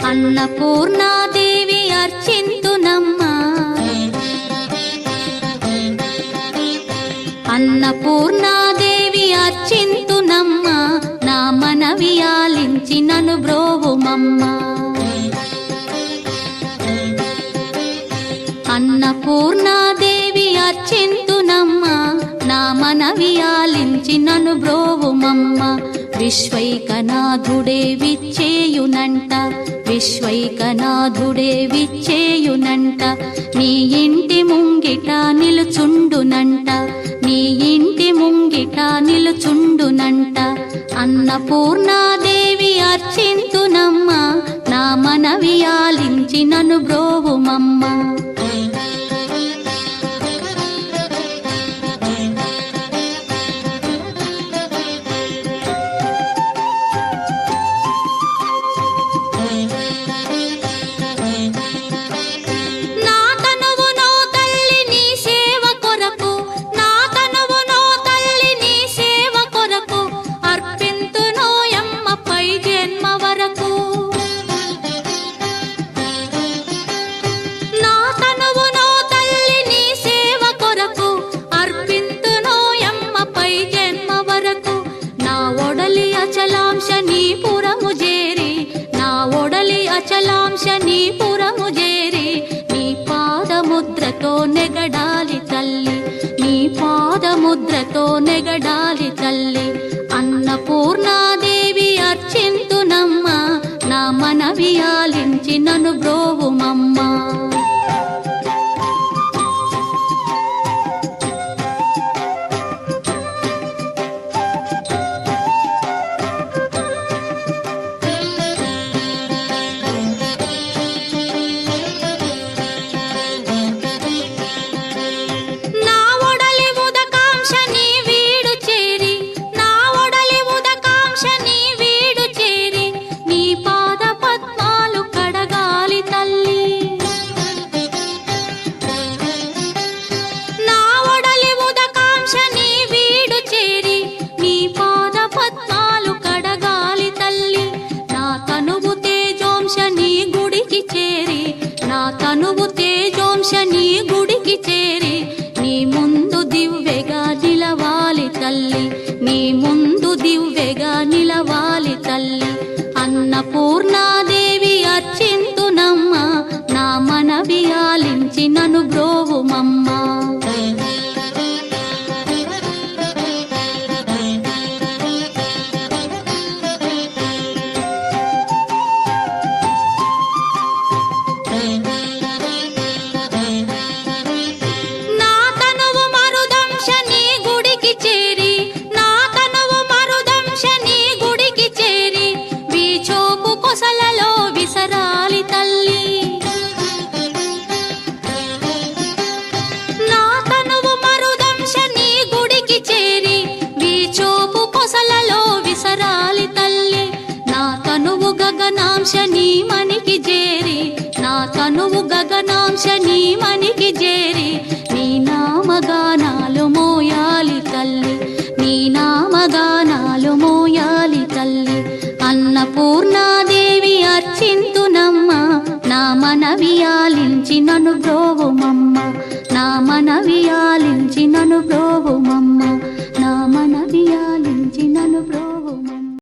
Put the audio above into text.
అన్నపూర్ణాదేవి అర్చింతునమ్మా, అన్నపూర్ణాదేవి అర్చింతునమ్మా, నా మనవి ఆలించి నన్ను బ్రోవుమమ్మా. అన్నపూర్ణాదేవి అర్చింతునమ్మా, నా మనవి ఆలించి నన్ను బ్రోవుమమ్మా. విశ్వైకనాథుడే విచ్చేయునంట, విశ్వైకనాథుడే విచ్చేయునంట, నీ ఇంటి ముంగిట నిలుచుండునంట, నీ ఇంటి ముంగిట నిలుచుండునంట. అన్నపూర్ణాదేవి అర్చింతునమ్మా, నా మనవి ఆలించి నన్ను బ్రోవుమమ్మా. అచలాంశ నీ పురము చేరి, నీ పాదముద్రతో నెగడాలి తల్లి, నీ పాదముద్రతో నెగడాలి తల్లి. అన్నపూర్ణాదేవి అర్చింతునమ్మా, నా మనవి ఆలించి నన్ను బ్రోవుమమ్మా. తనువు తేజోంశ నీ గుడికి చేరి, నీ ముందు దివ్వెగా నిలవాలి తల్లి, నీ ముందు దివ్వెగా నిలవాలి తల్లి. అన్నపూర్ణాదేవి అర్చింతునమ్మా, నా మనవి ఆలించి నన్ను బ్రోవుమమ్మా. గగనాంశ నీ మనికి చేరి, నా తనువు గగనాంశ నీ మనికి చేరి, నీ నామగానాలు మోయాలి తల్లి, నీ నామగానాలు మోయాలి తల్లి. అన్నపూర్ణాదేవి అర్చింతునమ్మా, నా మనవి ఆలించి నన్ను బ్రోవుమమ్మా, నా మనవి ఆలించి నన్ను బ్రోవుమమ్మా, నా మనవి ఆలించి నన్ను బ్రో